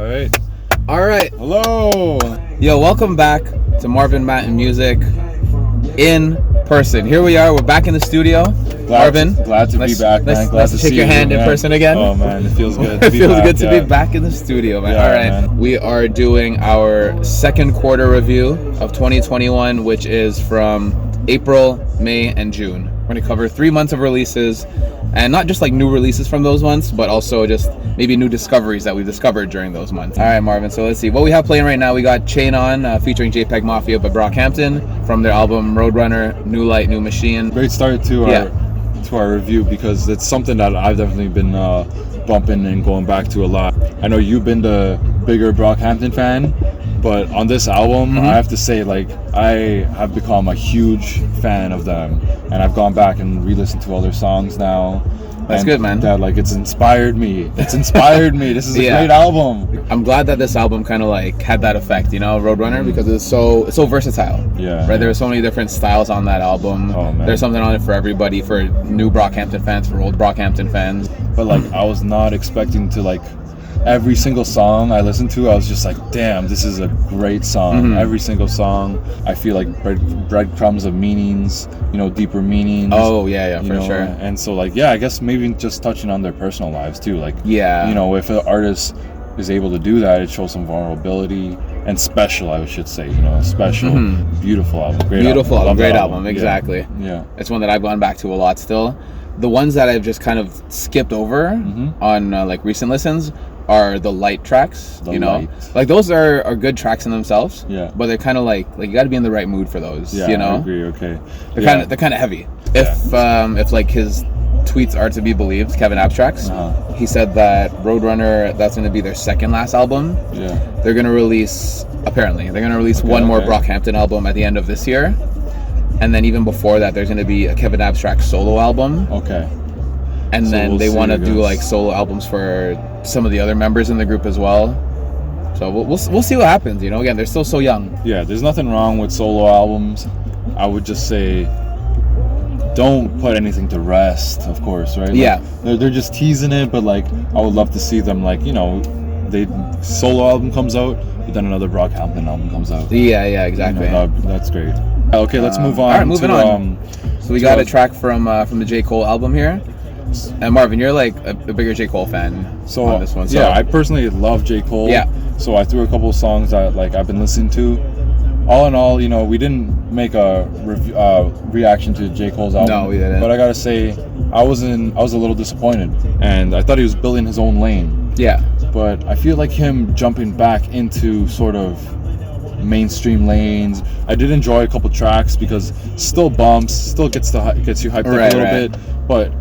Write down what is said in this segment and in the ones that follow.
All right. Hello. Yo, welcome back to Marvin, Matt, and Music in person. Here we are. We're back in the studio. Marvin, glad to be back, man. Glad to shake see your hand you, in person again. Oh man, it feels good. It feels good to be back in the studio, man. Yeah, All right, man. We are doing our second quarter review of 2021, which is from April, May, and June. We're gonna cover 3 months of releases, and not just like new releases from those months, but also just maybe new discoveries that we've discovered during those months. All right, Marvin. So let's see what we have playing right now. We got Chain On featuring JPEG Mafia by BROCKHAMPTON from their album Roadrunner, New Light, New Machine. Great start to our review, because it's something that I've definitely been bumping and going back to a lot. I know you've been the bigger Brockhampton fan, but on this album, I have to say, like, I have become a huge fan of them, and I've gone back and re-listened to all their songs now. That's good, man. That, like, it's inspired me. This is a great album. I'm glad that this album kind of like had that effect, you know, Roadrunner, because it's so versatile. Yeah. Right. There are so many different styles on that album. Oh, man. There's something on it for everybody, for new Brockhampton fans, for old Brockhampton fans. But like, I was not expecting to, like, every single song I listened to, I was just like, damn, this is a great song. Every single song, I feel like breadcrumbs of meanings, you know, deeper meanings. Oh, yeah, for sure. And so, like, yeah, I guess maybe just touching on their personal lives too. Like, yeah, you know, if an artist is able to do that, it shows some vulnerability. And special, I should say, you know, special, beautiful album. Great album. Exactly. Yeah. It's one that I've gone back to a lot still. The ones that I've just kind of skipped over on like recent listens are the light tracks, like those are good tracks in themselves. Yeah. But they're kind of like you got to be in the right mood for those. Yeah, you know. I agree. Okay. They're kind of heavy. If like his tweets are to be believed, Kevin Abstracts, he said that Roadrunner, that's going to be their second last album. Yeah. They're going to release one more Brockhampton album at the end of this year. And then even before that, there's going to be a Kevin Abstract solo album. Okay. And then they want to do like solo albums for some of the other members in the group as well. So we'll see what happens. You know, again, they're still so young. Yeah, there's nothing wrong with solo albums. I would just say, don't put anything to rest, of course, right? Yeah. Like, they're just teasing it, but like, I would love to see them, like, you know, solo album comes out, but then another Brockhampton album comes out. Yeah, exactly. You know, that's great. Okay, let's move on. All right, moving on. So we got a track from the J. Cole album here. And Marvin, you're like a bigger J. Cole fan on this one. So. Yeah, I personally love J. Cole. Yeah. So I threw a couple of songs that like I've been listening to. All in all, you know, we didn't make a reaction to J. Cole's album. No, we didn't. But I gotta say, I was a little disappointed, and I thought he was building his own lane. Yeah. But I feel like him jumping back into sort of mainstream lanes. I did enjoy a couple tracks because still bumps, still gets you hyped up a little bit. But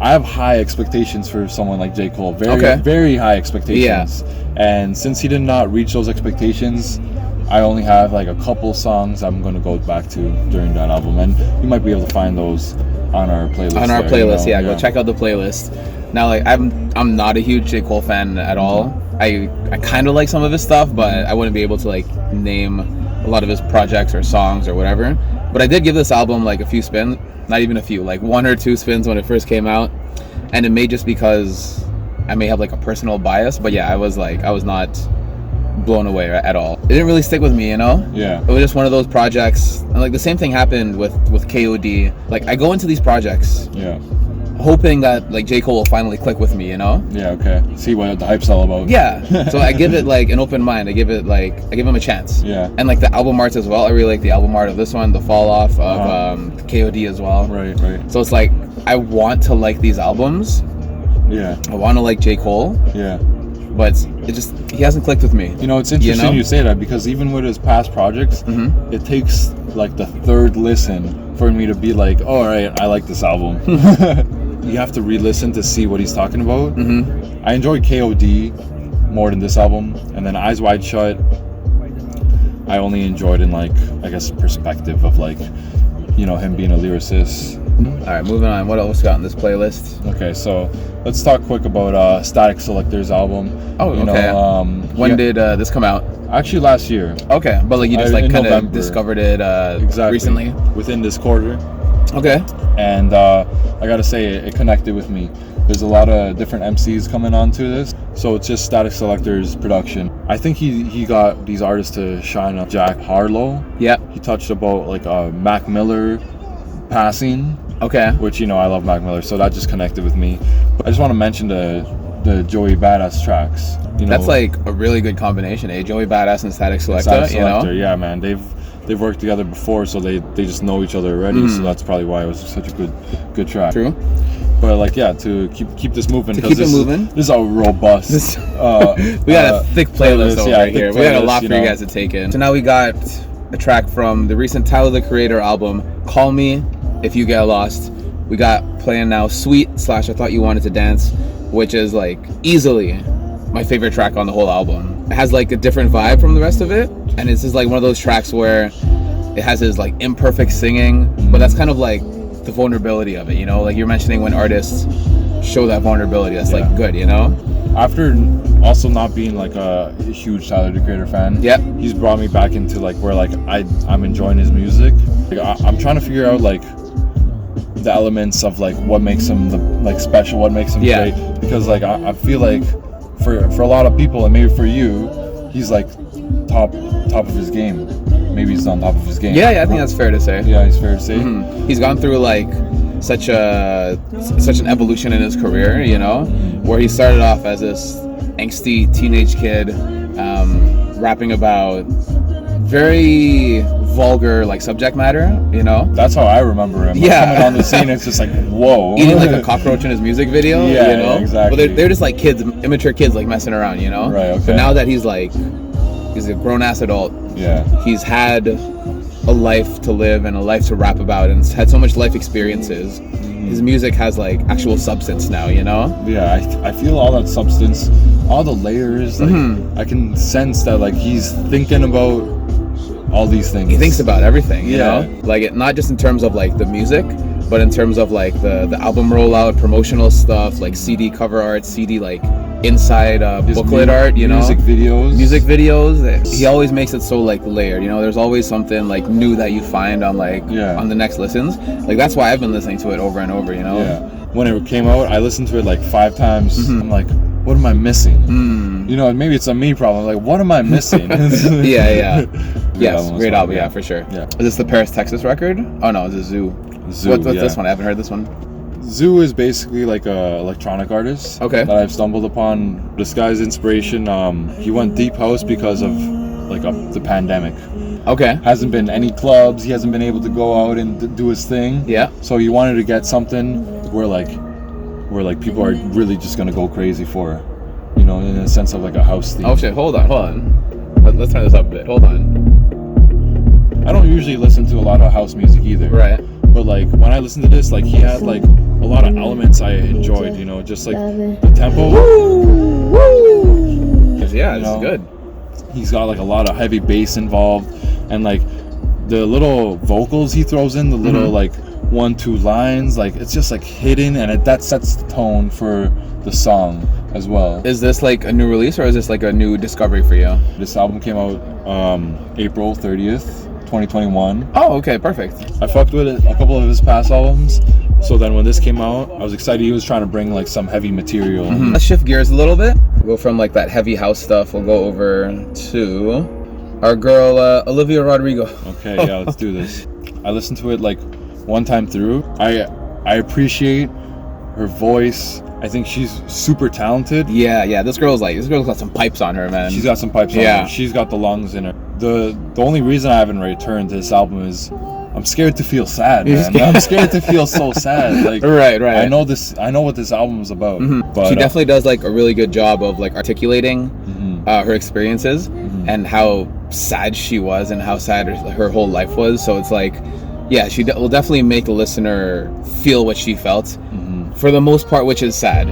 I have high expectations for someone like J. Cole. Very high expectations. Yeah. And since he did not reach those expectations, I only have like a couple songs I'm going to go back to during that album, and you might be able to find those on our playlist. Go check out the playlist. Now, like, I'm not a huge J. Cole fan at all. I kind of like some of his stuff, but I wouldn't be able to like name a lot of his projects or songs or whatever. But I did give this album like a few spins, not even a few, like 1 or 2 spins when it first came out, and it may just because I may have like a personal bias, but yeah, I was not blown away at all. It didn't really stick with me, you know? Yeah. It was just one of those projects, and like the same thing happened with KOD. Like, I go into these projects hoping that like J. Cole will finally click with me, you know? Yeah, okay. See what the hype's all about. Yeah. So I give it like an open mind. I give him a chance. Yeah. And like the album arts as well. I really like the album art of this one, the fall off of KOD as well. Right. So it's like, I want to like these albums. Yeah. I want to like J. Cole. Yeah. But he hasn't clicked with me. You know, it's interesting you say that, because even with his past projects, it takes like the third listen for me to be like, oh, all right, I like this album. You have to re-listen to see what he's talking about. I enjoyed KOD more than this album, and then Eyes Wide Shut, I only enjoyed in like, I guess, perspective of like, you know, him being a lyricist. All right, moving on. What else got on this playlist? Okay, so let's talk quick about Static Selector's album. Oh, okay. When did this come out? Actually, last year. Okay, but like you just like kind of discovered it exactly. recently? Within this quarter. Okay. And I gotta say, it connected with me. There's a lot of different MCs coming onto this, so it's just Static Selector's production. I think he got these artists to shine up. Jack Harlow. Yeah. He touched about like Mac Miller passing. Okay. Which, you know, I love Mac Miller, so that just connected with me. But I just want to mention the Joey Badass tracks. You know, that's like a really good combination, eh? Joey Badass and Static Selector. Static you know? Selector, yeah, man. They've worked together before, so they just know each other already. So that's probably why it was such a good track. True. But like, yeah, to keep this moving. To keep it moving. This is a robust. We got a thick playlist over here. We got a lot for you guys to take in. So now we got a track from the recent Tyler the Creator album, "Call Me If You Get Lost." We got playing now "Sweet" / "I Thought You Wanted to Dance," which is like easily my favorite track on the whole album. It has like a different vibe from the rest of it, and it's just like one of those tracks where it has his like imperfect singing, but that's kind of like the vulnerability of it, you know, like you're mentioning when artists show that vulnerability, that's like good, you know. After also not being like a huge Tyler the Creator fan, he's brought me back into like where like I'm enjoying his music. Like, I'm trying to figure out like the elements of like what makes him like special, what makes him great, because like I feel like for a lot of people, and maybe for you, he's like top of his game. Maybe he's on top of his game. Yeah, I think that's fair to say. Yeah, he's fair to say. He's gone through like such an evolution in his career, you know, where he started off as this angsty teenage kid, rapping about very vulgar like subject matter, you know. That's how I remember him. Like, coming on the scene, it's just like, whoa. Eating like a cockroach in his music video, you know. Yeah, exactly. But they're just like kids, immature kids, like messing around, you know. Right. Okay. But now that he's a grown ass adult. Yeah. He's had a life to live and a life to rap about, and had so much life experiences. His music has like actual substance now, you know. Yeah, I feel all that substance, all the layers. Like I can sense that like he's thinking about all these things. He thinks about everything, you know. Like not just in terms of like the music, but in terms of like the album rollout, promotional stuff, like CD cover art, CD like inside booklet art, you know, music videos. He always makes it so like layered, you know. There's always something like new that you find on like on the next listens. Like that's why I've been listening to it over and over, you know. When it came out, I listened to it like 5 times. I'm like, what am I missing? You know, and maybe it's a me problem. Like, what am I missing? Yes, great album, yeah, for sure. Is this the Paris, Texas record? Oh no, is it Zoo? What's this one? I haven't heard this one. Zoo is basically like a electronic artist that I've stumbled upon. This guy's inspiration, he went deep house because of like the pandemic. Hasn't been any clubs, he hasn't been able to go out and do his thing. So he wanted to get something where like people are really just gonna go crazy for, you know, in a sense of like a house theme. Oh shit, hold on. Let's turn this up a bit. Hold on. I don't usually listen to a lot of house music either. Right. But like when I listened to this, like he had like a lot of elements I enjoyed, you know, just like the tempo. Yeah, this is good. He's got like a lot of heavy bass involved, and like the little vocals he throws in, the little like 1-2 lines, like it's just like hidden, and that sets the tone for the song as well. Is this like a new release, or is this like a new discovery for you? This album came out April 30th, 2021. Oh, okay, perfect. I fucked with it, a couple of his past albums, so then when this came out, I was excited. He was trying to bring like some heavy material. Let's shift gears a little bit. We'll go from like that heavy house stuff, we'll go over to our girl Olivia Rodrigo. Okay, yeah, let's do this. I listened to it like one time through. I appreciate her voice. I think she's super talented. Yeah. This girl's got some pipes on her, man. She's got some pipes on her. She's got the lungs in her. The only reason I haven't returned to this album is I'm scared to feel sad, man. I'm scared to feel so sad. Like right. I know what this album is about. But she definitely does like a really good job of like articulating her experiences and how sad she was and how sad her whole life was. So it's like, yeah, she will definitely make the listener feel what she felt. For the most part, which is sad,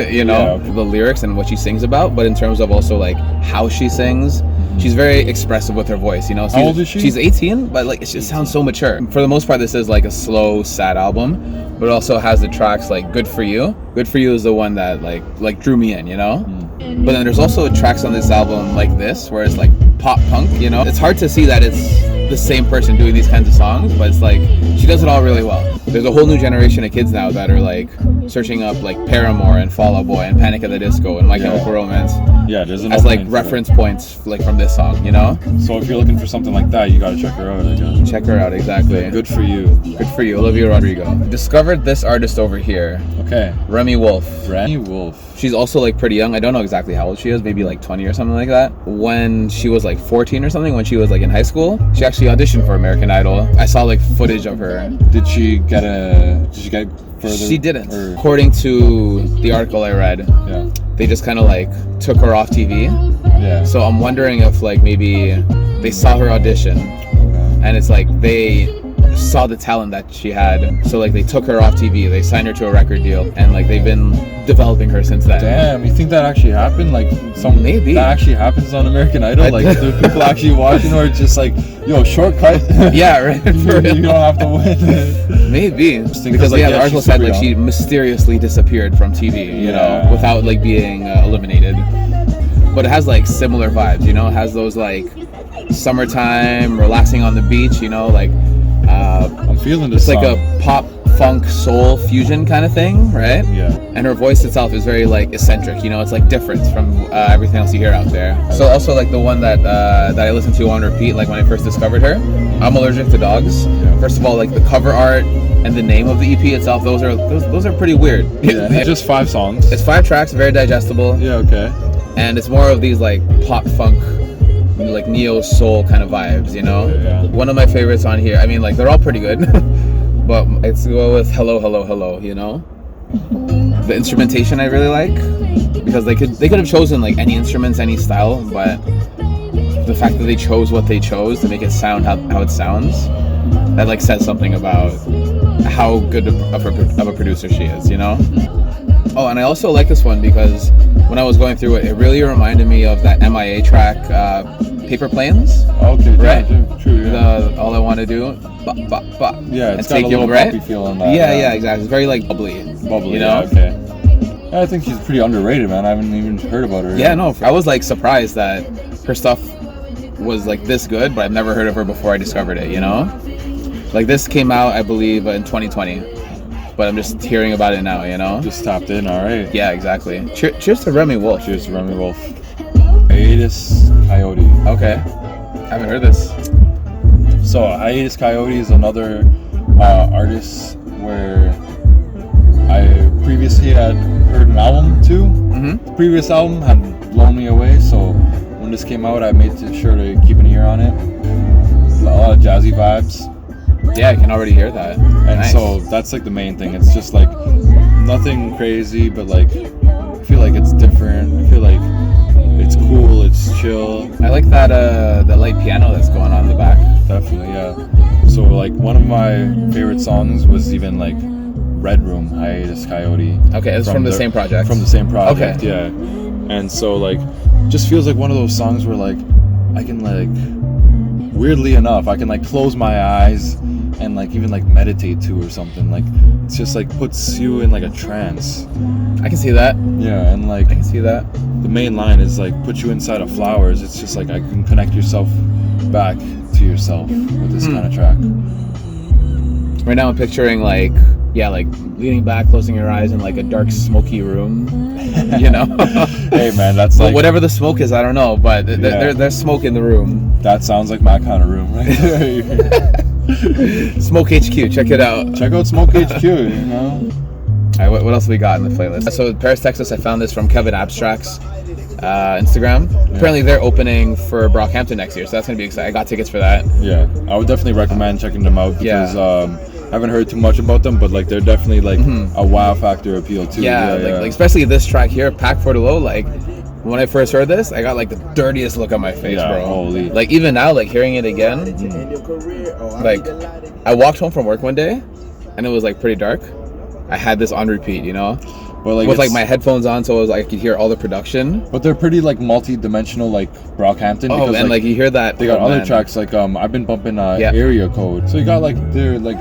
you know, the lyrics and what she sings about, but in terms of also like how she sings, she's very expressive with her voice, you know. How old is she? She's 18, but like it just sounds so mature. For the most part, this is like a slow, sad album, but it also has the tracks like Good For You. Good For You is the one that like drew me in, you know. But then there's also tracks on this album like this, where it's like pop punk, you know. It's hard to see that it's the same person doing these kinds of songs, but it's like she does it all really well. there's a whole new generation of kids now that are like searching up like Paramore and Fall Out Boy and Panic at the Disco and My Chemical Romance. Yeah, there's an as like opening reference points like from this song, you know. So if you're looking for something like that, you gotta check her out. I guess. Check her out, exactly. Good for you. Good for you, Olivia Rodrigo. Discovered this artist over here. Okay. Remi Wolf. Remi Wolf. She's also like pretty young. I don't know exactly how old she is, maybe like 20 or something like that. When she was like 14 or something, when she was like in high school, she actually auditioned for American Idol. I saw like footage of her. Did she get further? She didn't. Or? According to the article I read, Yeah. they just kind of like took her off TV. Yeah. So I'm wondering if like maybe they saw her audition and it's like they saw the talent that she had, so like they took her off TV, they signed her to a record deal, and like they've been developing her since then. Damn, you think that actually happened? Like Maybe that actually happens on American Idol? Like do people actually watching, or just like, yo, shortcut? Yeah, right. For real. You don't have to win. Maybe because like, the article said like she mysteriously disappeared from TV, you know, without like being eliminated. But it has like similar vibes, you know. It has those like summertime, relaxing on the beach, you know, like. I'm feeling this. It's song. like a pop, funk, soul fusion kind of thing, right? Yeah. And her voice itself is very like eccentric, you know. It's like different from everything else you hear out there. So also like the one that I listened to on repeat, like when I first discovered her, I'm Allergic to Dogs. Yeah. First of all, like the cover art and the name of the EP itself, those are pretty weird. Yeah. It's just 5 songs. It's 5 tracks, very digestible. Yeah. Okay. And it's more of these like pop funk, like neo soul kind of vibes, you know. Yeah. One of my favorites on here, I mean, like they're all pretty good, but it's go with Hello Hello Hello, you know. The instrumentation I really like, because they could have chosen like any instruments, any style, but the fact that they chose what they chose to make it sound how it sounds, that like says something about how good of a producer she is, you know. Oh, and I also like this one because when I was going through it, it really reminded me of that MIA track, Paper Planes. Okay, right? Yeah, true. Yeah. All I want to do, Yeah, it's got a little poppy feel on that. Yeah, exactly. It's very like bubbly, you know. Yeah, okay. I think she's pretty underrated, man. I haven't even heard about her. Yeah, no, I was like surprised that her stuff was like this good, but I've never heard of her before I discovered it, you know. Like this came out, I believe, in 2020. But I'm just hearing about it now, you know? Just tapped in, alright. Yeah, exactly. Cheers to Remi Wolf. Cheers to Remi Wolf. Hiatus Coyote. Okay. I haven't heard this. So, Hiatus Coyote is another artist where I previously had heard an album too. Mm-hmm. The previous album had blown me away, so when this came out, I made sure to keep an ear on it. A lot of jazzy vibes. Yeah, I can already hear that. And nice. So that's like the main thing. It's just like nothing crazy, but like I feel like it's different. I feel like it's cool, it's chill. I like that light piano that's going on in the back. Definitely, yeah. So like one of my favorite songs was even like Red Room, Hiatus Coyote. Okay, it's from the same project. From the same project, okay. Yeah. And so like just feels like one of those songs where like I can like weirdly enough I can like close my eyes and like even like meditate to or something. Like it's just like puts you in like a trance. I can see that. Yeah, and like I can see that. The main line is like put you inside of flowers. It's just like I can connect yourself back to yourself with this kind of track. Right now I'm picturing like leaning back, closing your eyes in like a dark smoky room. You know? Hey man, that's like whatever the smoke is, I don't know, but there's smoke in the room. That sounds like my kind of room right there. Smoke HQ, check it out. Check out Smoke HQ, you know. Alright, what else we got in the playlist? So Paris, Texas, I found this from Kevin Abstract's Instagram. Yeah. Apparently they're opening for Brockhampton next year, so that's gonna be exciting. I got tickets for that. Yeah, I would definitely recommend checking them out because I haven't heard too much about them, but like they're definitely like a wow factor appeal too. Yeah, like especially this track here, Pack for the Low. Like when I first heard this, I got like the dirtiest look on my face, bro. Holy. Like even now, like hearing it again, like I walked home from work one day, and it was like pretty dark. I had this on repeat, you know, but like with like my headphones on, so it was like I could hear all the production. But they're pretty like multi-dimensional, like Brockhampton. Oh, because, and like you hear that. They got other tracks like I've been bumping Area Code. So you got like they're like.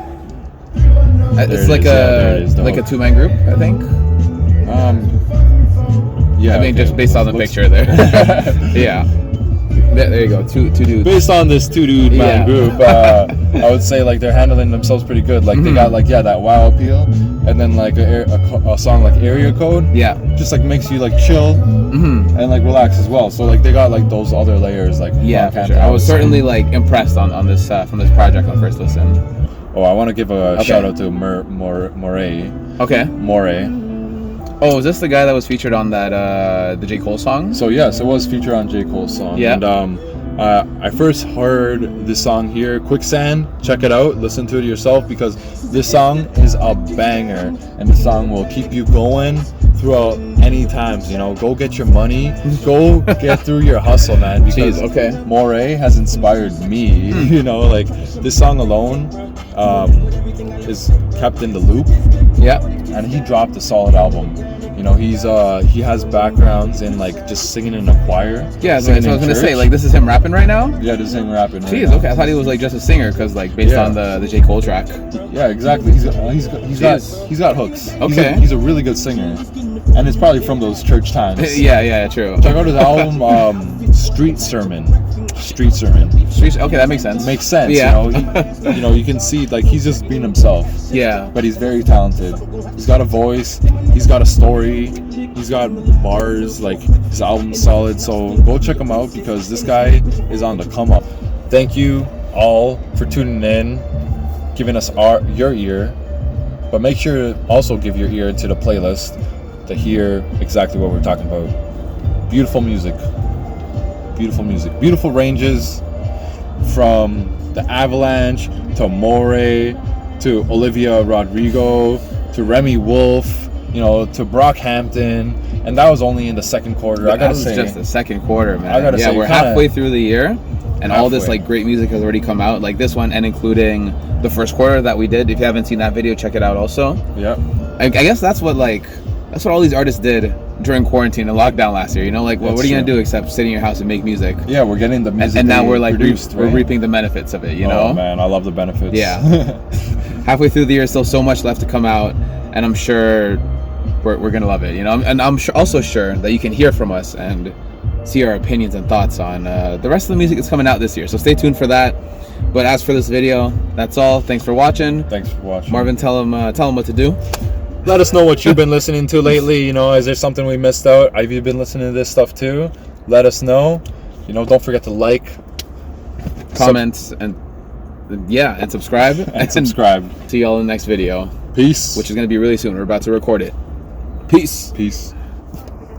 It's like a 2-man group, I think. Yeah. I mean, just based on the picture there. Yeah. There you go. Two dudes. Based on this 2-dude man group. I would say like they're handling themselves pretty good. Like they got like that wow appeal, and then like a song like Area Code. Yeah. Just like makes you like chill and like relax as well. So like they got like those other layers like Yeah, for sure. I was certainly like impressed on this from this project on first listen. Oh, I want to give a shout out to Moray. Okay. Moray. Oh, is this the guy that was featured on that the J. Cole song? So yes, it was featured on J. Cole's song. Yeah. And I first heard this song here, Quicksand. Check it out, listen to it yourself, because this song is a banger, and the song will keep you going throughout any times. You know, go get your money, go get through your hustle, man. Because Jeez, okay. Moray has inspired me. You know, like this song alone is kept in the loop. Yeah. And he dropped a solid album. You know, he has backgrounds in like just singing in a choir. Yeah, so I was gonna say, like, this is him rapping right now. Yeah, this is him rapping. Jeez, right okay. I thought he was like just a singer, because like based on the J. Cole track. Yeah, exactly. He's got hooks. Okay. He's a really good singer, and it's probably from those church times. Yeah, true. Check out his album, Street Sermon. Okay, that makes sense. Makes sense. Yeah. You know, you can see like he's just being himself. Yeah. But he's very talented. He's got a voice. He's got a story. He's got bars. Like his album's solid. So go check him out, because this guy is on the come up. Thank you all for tuning in, giving us your ear. But make sure to also give your ear to the playlist to hear exactly what we're talking about. Beautiful music. Beautiful ranges, from the Avalanche to Moray to Olivia Rodrigo to Remi Wolf, you know, to Brockhampton, and that was only in the second quarter. I gotta say, just the second quarter, man. I gotta say, we're halfway through the year, and all this halfway. like great music has already come out, like this one, and including the first quarter that we did. If you haven't seen that video, check it out also. Yeah. I guess that's what all these artists did during quarantine and lockdown last year. You know, like, what are you gonna do except sit in your house and make music? Yeah, we're getting the music, and now we're like produced, we're reaping the benefits of it. You know? Oh man, I love the benefits. Yeah. Halfway through the year, still so much left to come out, and I'm sure we're gonna love it. You know, and I'm also sure that you can hear from us and see our opinions and thoughts on the rest of the music that's coming out this year. So stay tuned for that. But as for this video, that's all. Thanks for watching. Marvin, tell him what to do. Let us know what you've been listening to lately. You know, is there something we missed out? Have you been listening to this stuff too? Let us know. You know, don't forget to like, comment, and subscribe. And subscribe. See y'all in the next video. Peace. Which is going to be really soon. We're about to record it. Peace.